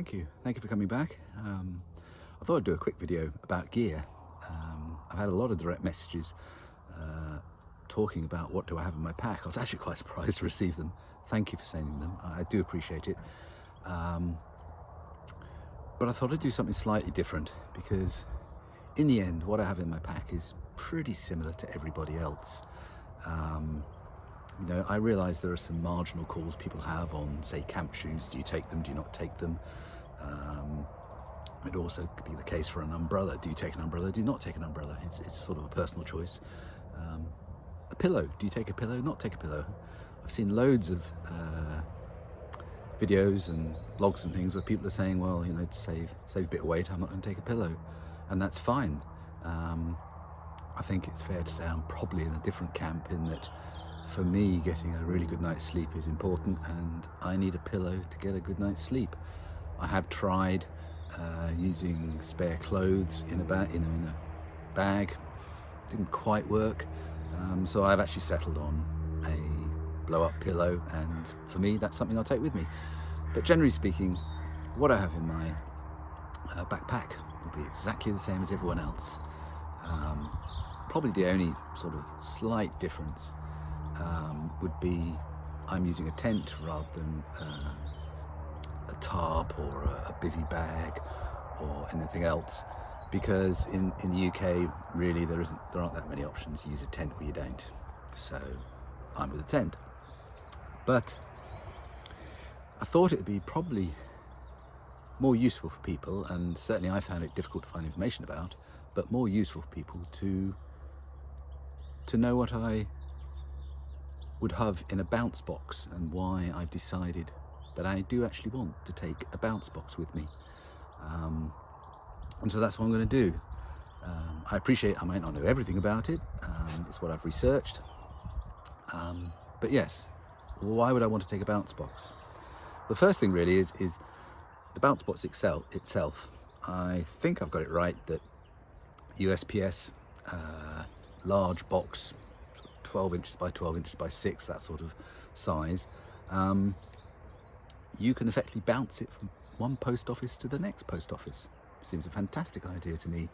thank you. Thank you for coming back. I thought I'd do a quick video about gear. I've had a lot of direct messages talking about what do I have in my pack. I was actually quite surprised to receive them. Thank you for sending them. I do appreciate it. But I thought I'd do something slightly different because in the end, what I have in my pack is pretty similar to everybody else. You know, I realise there are some marginal calls people have on, say, camp shoes. Do you take them? Do you not take them? It also could be the case for an umbrella. Do you take an umbrella? Do you not take an umbrella? It's sort of a personal choice. A pillow. Do you take a pillow? Not take a pillow? I've seen loads of videos and blogs and things where people are saying, well, you know, to save a bit of weight, I'm not going to take a pillow, and that's fine. I think it's fair to say I'm probably in a different camp in that for me getting a really good night's sleep is important, and I need a pillow to get a good night's sleep. I have tried using spare clothes in a bag. Didn't quite work, so I've actually settled on a blow-up pillow, and for me that's something I'll take with me. But generally speaking, what I have in my backpack will be exactly the same as everyone else. Probably the only sort of slight difference would be I'm using a tent rather than a tarp or a bivy bag or anything else, because in the UK really there aren't that many options. You use a tent or you don't, so I'm with a tent. But I thought it would be probably more useful for people, and certainly I found it difficult to find information about, but more useful for people to know what I would have in a bounce box and why I've decided that I do actually want to take a bounce box with me. And so that's what I'm going to do. I appreciate I might not know everything about it. It's what I've researched. But yes, why would I want to take a bounce box? The first thing really is the bounce box itself. I think I've got it right that USPS large box, 12 inches by 12 inches by 6, that sort of size, you can effectively bounce it from one post office to the next post office. Seems a fantastic idea to me.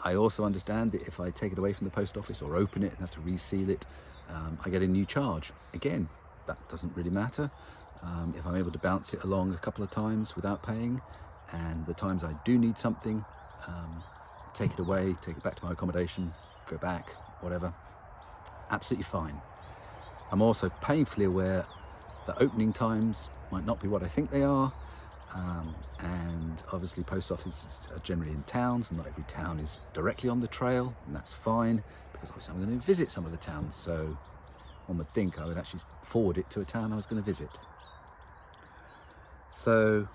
I also understand that if I take it away from the post office or open it and have to reseal it, I get a new charge. Again, that doesn't really matter. If I'm able to bounce it along a couple of times without paying, and the times I do need something, take it away, take it back to my accommodation, go back, whatever, absolutely fine. I'm also painfully aware that opening times might not be what I think they are, and obviously post offices are generally in towns, and not every town is directly on the trail, and that's fine, because obviously I'm going to visit some of the towns, so one would think I would actually forward it to a town I was going to visit. So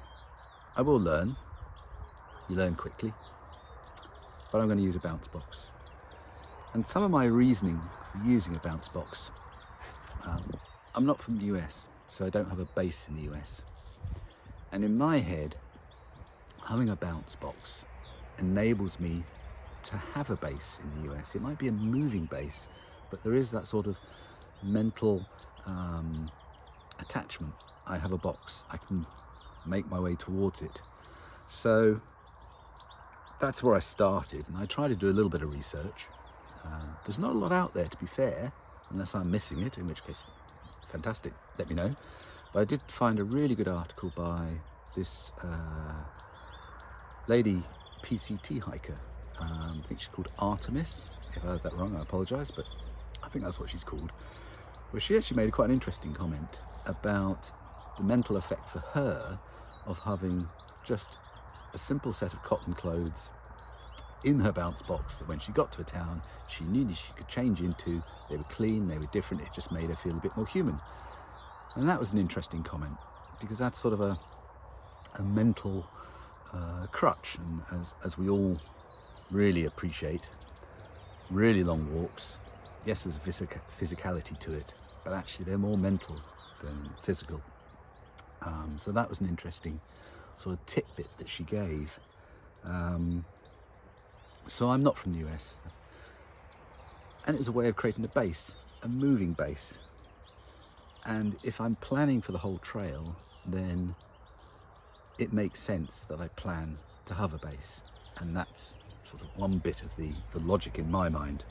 I will learn. You learn quickly, but I'm going to use a bounce box. And some of my reasoning for using a bounce box, I'm not from the US, so I don't have a base in the US. And in my head, having a bounce box enables me to have a base in the US. It might be a moving base, but there is that sort of mental attachment. I have a box, I can make my way towards it. So that's where I started, and I tried to do a little bit of research. There's not a lot out there, to be fair, unless I'm missing it, in which case, fantastic, let me know. But I did find a really good article by this lady PCT hiker. I think she's called Artemis. If I heard that wrong, I apologise, but I think that's what she's called. Well, she actually made quite an interesting comment about the mental effect for her of having just a simple set of cotton clothes in her bounce box that when she got to a town she knew she could change into. They were clean, they were different, it just made her feel a bit more human. And that was an interesting comment, because that's sort of a mental crutch, and as we all really appreciate, really long walks, yes, there's a physicality to it, but actually they're more mental than physical. So that was an interesting sort of tidbit that she gave. So I'm not from the US, and it was a way of creating a base, a moving base. And if I'm planning for the whole trail, then it makes sense that I plan to hover base, and that's sort of one bit of the logic in my mind.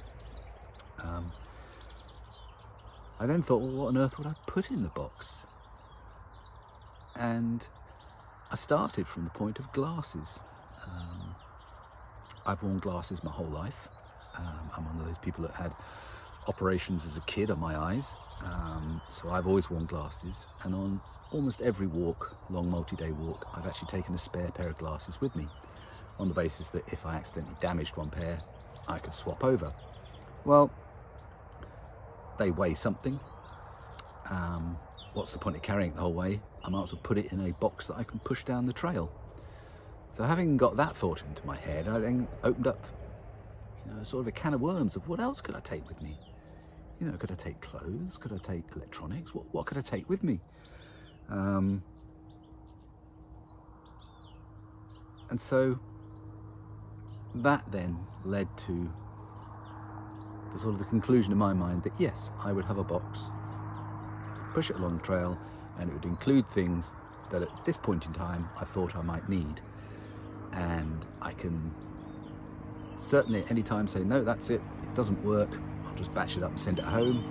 I then thought, well, what on earth would I put in the box? And I started from the point of glasses. I've worn glasses my whole life. I'm one of those people that had operations as a kid on my eyes, so I've always worn glasses, and on almost every walk, long multi-day walk, I've actually taken a spare pair of glasses with me, on the basis that if I accidentally damaged one pair, I could swap over. Well, they weigh something. What's the point of carrying it the whole way? I might as well put it in a box that I can push down the trail. So having got that thought into my head, I then opened up, sort of a can of worms of what else could I take with me? Could I take clothes? Could I take electronics? What could I take with me? And so that then led to the sort of the conclusion in my mind that yes, I would have a box, push it along the trail, and it would include things that at this point in time I thought I might need. And I can certainly at any time say, no, that's it doesn't work, I'll just batch it up and send it home.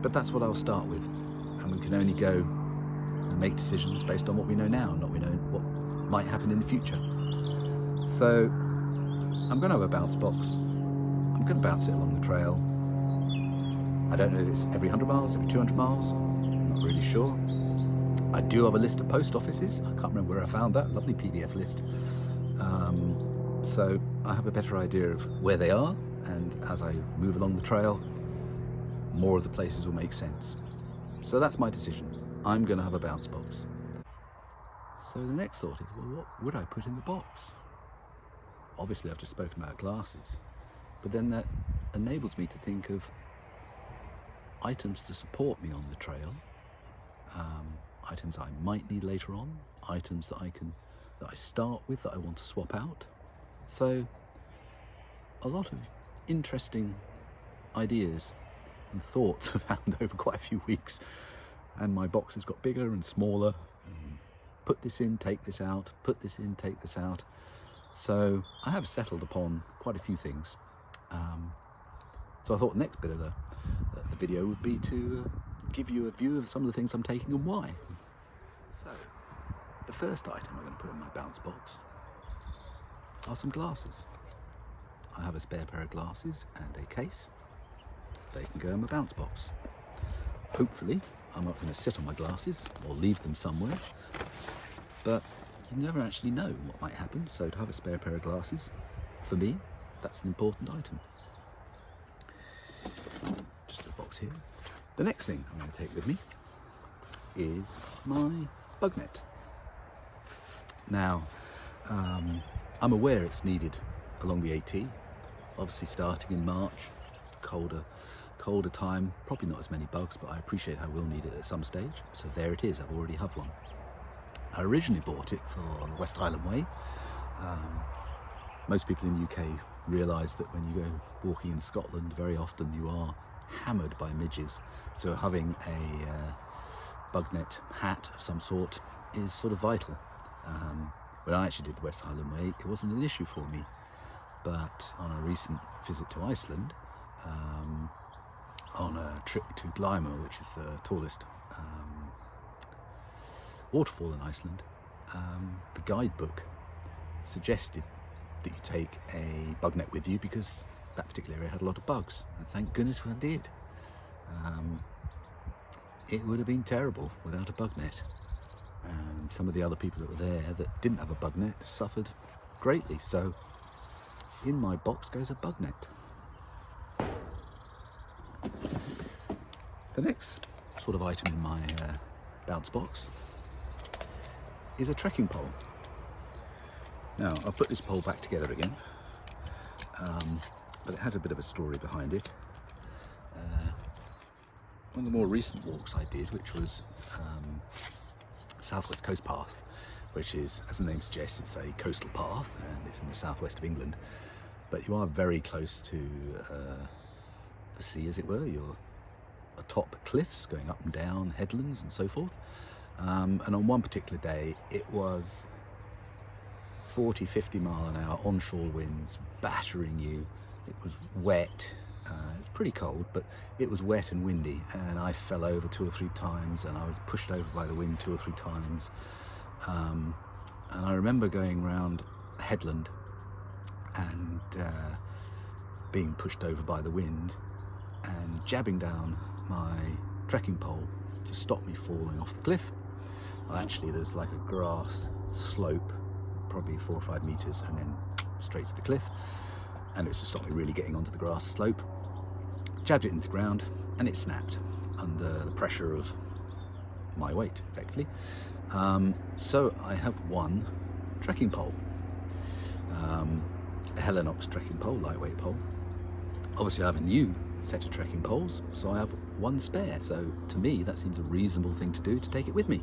But that's what I'll start with, and we can only go and make decisions based on what we know now, not we know what might happen in the future. So I'm going to have a bounce box. I'm going to bounce it along the trail. I don't know if it's every 100 miles, every 200 miles, I'm not really sure. I do have a list of post offices. I can't remember where I found that lovely PDF list. So I have a better idea of where they are, and as I move along the trail, more of the places will make sense. So that's my decision. I'm going to have a bounce box. So the next thought is, well, what would I put in the box? Obviously I've just spoken about glasses, but then that enables me to think of items to support me on the trail, items I might need later on, items that I start with that I want to swap out. So a lot of interesting ideas and thoughts have happened over quite a few weeks, and my box has got bigger and smaller. Put this in, take this out, put this in, take this out. So I have settled upon quite a few things. So I thought the next bit of the video would be to give you a view of some of the things I'm taking and why. So the first item I'm going to put in my bounce box are some glasses. I have a spare pair of glasses and a case. They can go in my bounce box. Hopefully I'm not going to sit on my glasses or leave them somewhere, but you never actually know what might happen. So to have a spare pair of glasses, for me, that's an important item. Just a box here. The next thing I'm going to take with me is my bug net. Now, I'm aware it's needed along the AT, obviously starting in March, colder time, probably not as many bugs, but I appreciate I will need it at some stage. So there it is, I've already have one. I originally bought it for the West Highland Way. Most people in the UK realise that when you go walking in Scotland, very often you are hammered by midges. So having a bug net hat of some sort is sort of vital. When I actually did the West Highland Way, it wasn't an issue for me. But on a recent visit to Iceland, on a trip to Glæmur, which is the tallest waterfall in Iceland, the guidebook suggested that you take a bug net with you because that particular area had a lot of bugs, and thank goodness I did. It would have been terrible without a bug net, and some of the other people that were there that didn't have a bug net suffered greatly. So in my box goes a bug net. The next sort of item in my bounce box is a trekking pole. Now, I'll put this pole back together again, but it has a bit of a story behind it. One of the more recent walks I did, which was Southwest Coast Path, which is, as the name suggests, it's a coastal path and it's in the southwest of England, but you are very close to the sea, as it were. You're atop cliffs going up and down, headlands and so forth. And on one particular day it was 40-50 mile an hour onshore winds battering you. It was wet, it's pretty cold, but it was wet and windy, and I fell over 2 or 3 times, and I was pushed over by the wind 2 or 3 times. And I remember going round a headland and being pushed over by the wind and jabbing down my trekking pole to stop me falling off the cliff. Well, actually there's like a grass slope, probably 4 or 5 meters, and then straight to the cliff, and it's to stop me really getting onto the grass slope. Jabbed it into the ground and it snapped under the pressure of my weight, effectively. So I have one trekking pole, a Helinox trekking pole, lightweight pole. Obviously I have a new set of trekking poles, so I have one spare, so to me that seems a reasonable thing to do, to take it with me.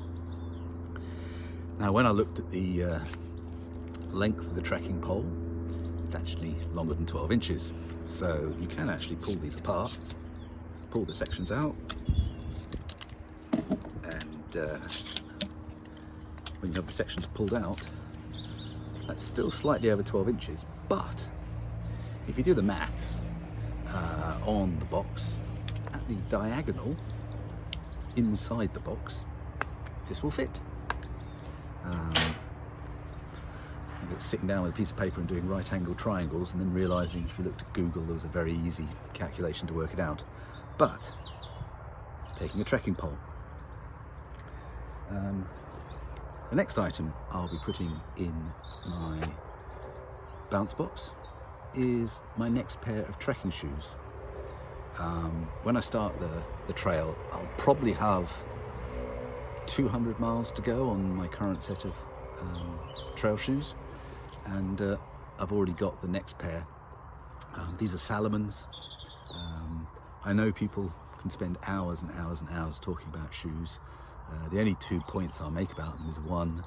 Now when I looked at the length of the trekking pole, it's actually longer than 12 inches, so you can actually pull these apart, pull the sections out, and when you have the sections pulled out, that's still slightly over 12 inches, but if you do the maths on the box, at the diagonal inside the box, this will fit. Sitting down with a piece of paper and doing right angle triangles, and then realizing if you looked at Google there was a very easy calculation to work it out. But taking a trekking pole. The next item I'll be putting in my bounce box is my next pair of trekking shoes. When I start the trail, I'll probably have 200 miles to go on my current set of trail shoes, and I've already got the next pair. These are Salomons. I know people can spend hours and hours and hours talking about shoes. The only 2 points I'll make about them is, one,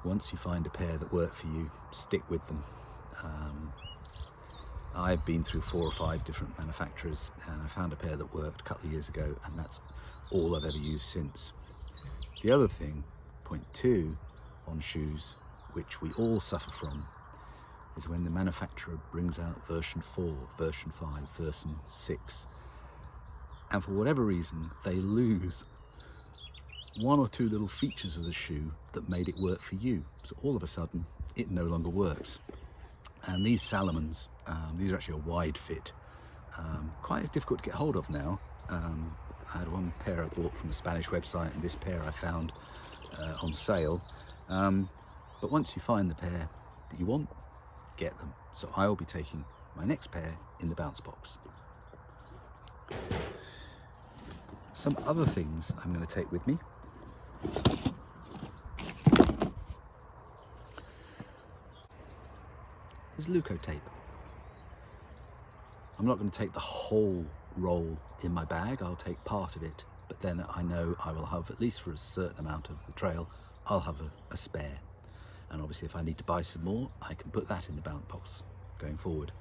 once you find a pair that work for you, stick with them. I've been through 4 or 5 different manufacturers, and I found a pair that worked a couple of years ago, and that's all I've ever used since. The other thing, point 2 on shoes, which we all suffer from, is when the manufacturer brings out version 4, version 5, version 6, and for whatever reason they lose 1 or 2 little features of the shoe that made it work for you, so all of a sudden it no longer works. And these Salomons, these are actually a wide fit, quite difficult to get hold of now. I had one pair I bought from a Spanish website, and this pair I found on sale. But once you find the pair that you want, get them. So I will be taking my next pair in the bounce box. Some other things I'm going to take with me. Is Leuco tape. I'm not going to take the whole roll in my bag, I'll take part of it, but then I know I will have, at least for a certain amount of the trail, I'll have a spare. And obviously if I need to buy some more, I can put that in the bounce box going forward.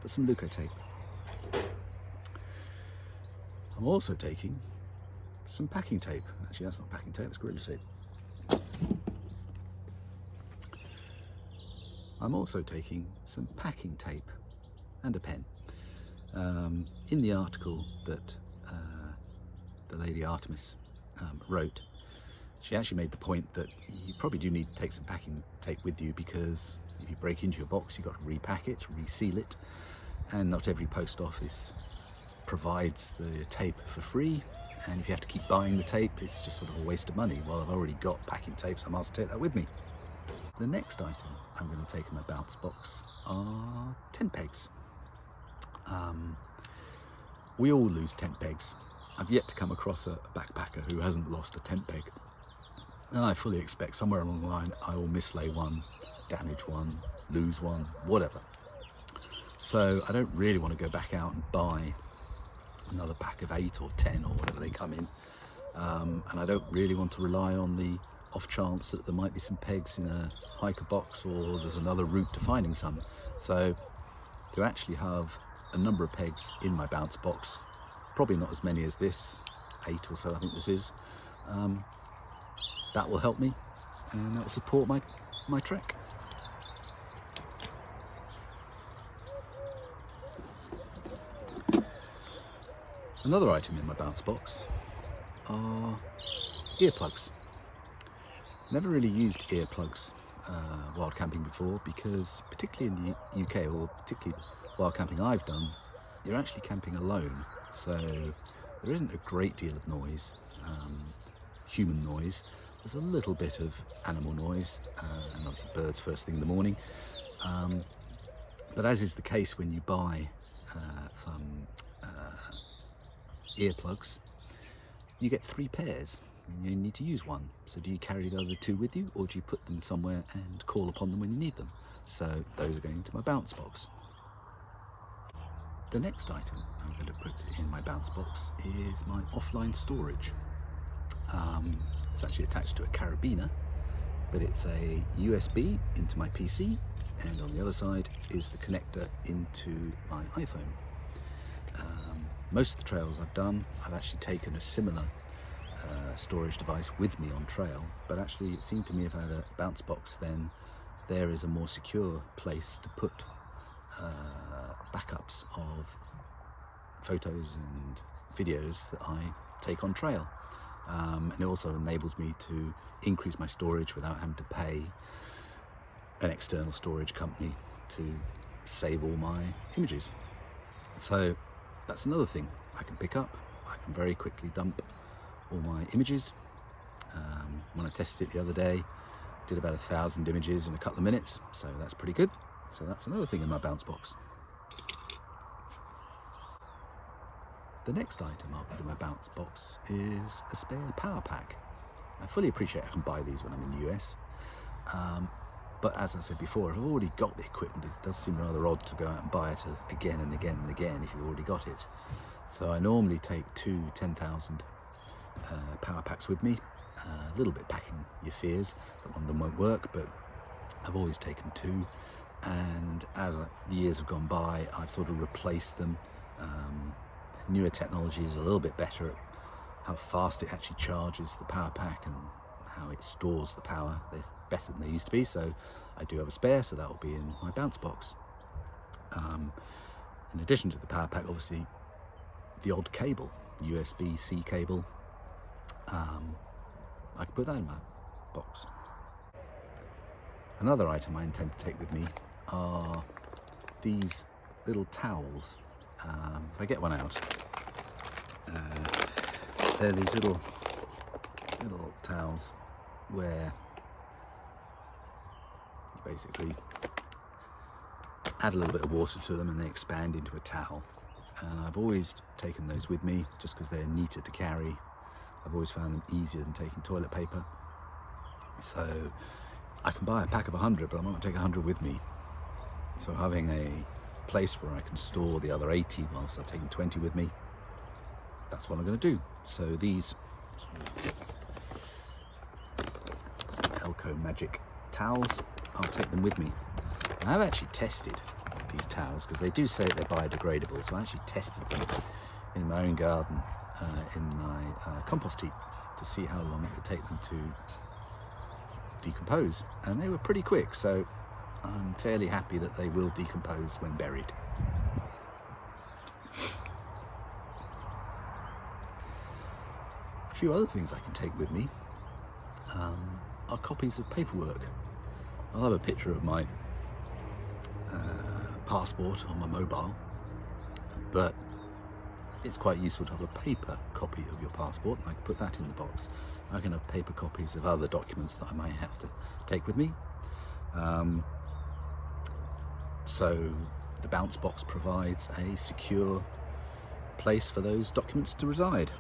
But some Leuco tape. I'm also taking some packing tape. Actually that's not packing tape, that's Gorilla tape. I'm also taking some packing tape and a pen. In the article that the lady Artemis wrote, she actually made the point that you probably do need to take some packing tape with you, because if you break into your box you've got to repack it, reseal it, and not every post office provides the tape for free, and if you have to keep buying the tape it's just sort of a waste of money. Well, I've already got packing tape, so I might as well take that with me. The next item I'm going to take in my bounce box are tent pegs. We all lose tent pegs. I've yet to come across a backpacker who hasn't lost a tent peg, and I fully expect somewhere along the line I will mislay one, damage one, lose one, whatever. So I don't really want to go back out and buy another pack of 8 or 10 or whatever they come in, and I don't really want to rely on the off chance that there might be some pegs in a hiker box, or there's another route to finding some. So to actually have a number of pegs in my bounce box, probably not as many as this, 8 or so I think this is, that will help me and that will support my trek. Another item in my bounce box are earplugs. Never really used earplugs while camping before, because particularly in the UK, or particularly while camping I've done, you're actually camping alone, so there isn't a great deal of noise, human noise. There's a little bit of animal noise, and obviously birds first thing in the morning, but as is the case when you buy some earplugs, you get 3 pairs. You need to use one. So do you carry the other 2 with you, or do you put them somewhere and call upon them when you need them? So those are going to my bounce box. The next item I'm going to put in my bounce box is my offline storage. It's actually attached to a carabiner, but it's a USB into my PC, and on the other side is the connector into my iPhone. Most of the trails I've done, I've actually taken a similar storage device with me on trail, but actually it seemed to me if I had a bounce box, then there is a more secure place to put backups of photos and videos that I take on trail, and it also enables me to increase my storage without having to pay an external storage company to save all my images. So that's another thing I can pick up. I can very quickly dump all my images. When I tested it the other day, did about 1,000 images in a couple of minutes, so that's pretty good. So that's another thing in my bounce box. The next item I'll put in my bounce box is a spare power pack. I fully appreciate I can buy these when I'm in the US, but as I said before, I've already got the equipment. It does seem rather odd to go out and buy it again and again and again if you've already got it. So I normally take 2 10,000 power packs with me. A little bit packing your fears that one of them won't work, but I've always taken 2, and as the years have gone by, I've sort of replaced them. Newer technology is a little bit better at how fast it actually charges the power pack and how it stores the power. They're better than they used to be, so I do have a spare, so that will be in my bounce box. In addition to the power pack, obviously the odd cable, USB-C cable, I can put that in my box. Another item I intend to take with me are these little towels. If I get one out, they're these little towels where you basically add a little bit of water to them and they expand into a towel. And I've always taken those with me just because they're neater to carry. I've always found them easier than taking toilet paper. So I can buy a pack of 100, but I'm not going to take 100 with me. So having a place where I can store the other 80 whilst I'm taking 20 with me, that's what I'm going to do. So these Elco Magic towels, I'll take them with me. And I've actually tested these towels because they do say they're biodegradable, so I actually tested them in my own garden in my compost heap to see how long it would take them to decompose, and they were pretty quick, so I'm fairly happy that they will decompose when buried. A few other things I can take with me are copies of paperwork. I'll have a picture of my passport on my mobile, but it's quite useful to have a paper copy of your passport, and I can put that in the box. I can have paper copies of other documents that I might have to take with me. So the bounce box provides a secure place for those documents to reside.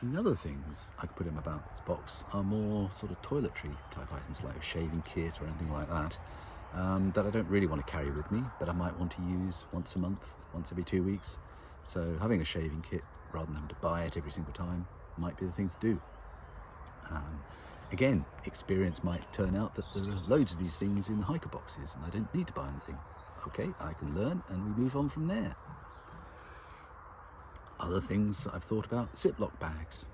And other things I could put in my bounce box are more sort of toiletry type items, like a shaving kit or anything like that, that I don't really want to carry with me, but I might want to use once a month, once every 2 weeks. So having a shaving kit rather than having to buy it every single time might be the thing to do. Again, experience might turn out that there are loads of these things in the hiker boxes and I don't need to buy anything. Okay, I can learn and we move on from there. Other things I've thought about, Ziploc bags.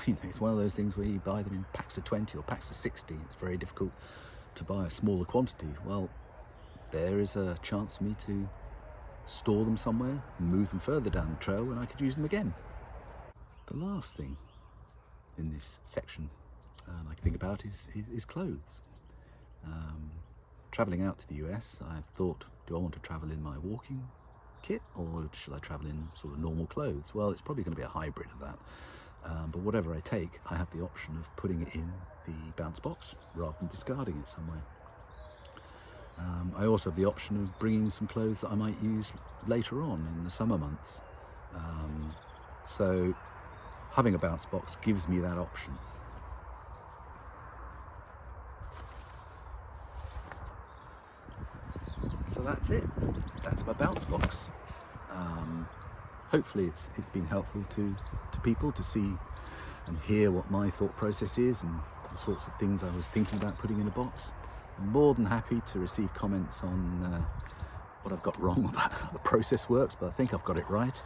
It's one of those things where you buy them in packs of 20 or packs of 60. It's very difficult to buy a smaller quantity. Well, there is a chance for me to store them somewhere, move them further down the trail, and I could use them again. The last thing in this section I can think about is clothes. Traveling out to the US, I've thought, do I want to travel in my walking kit, or should I travel in sort of normal clothes? Well, it's probably going to be a hybrid of that. But whatever I take, I have the option of putting it in the bounce box rather than discarding it somewhere. I also have the option of bringing some clothes that I might use later on in the summer months. So having a bounce box gives me that option. So that's it. That's my bounce box. Hopefully it's been helpful to people to see and hear what my thought process is and the sorts of things I was thinking about putting in a box. I'm more than happy to receive comments on what I've got wrong about how the process works, but I think I've got it right.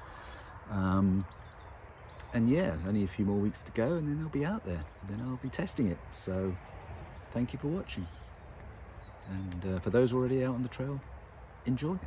And yeah, only a few more weeks to go and then I'll be out there. Then I'll be testing it. So thank you for watching. And for those already out on the trail, enjoy it.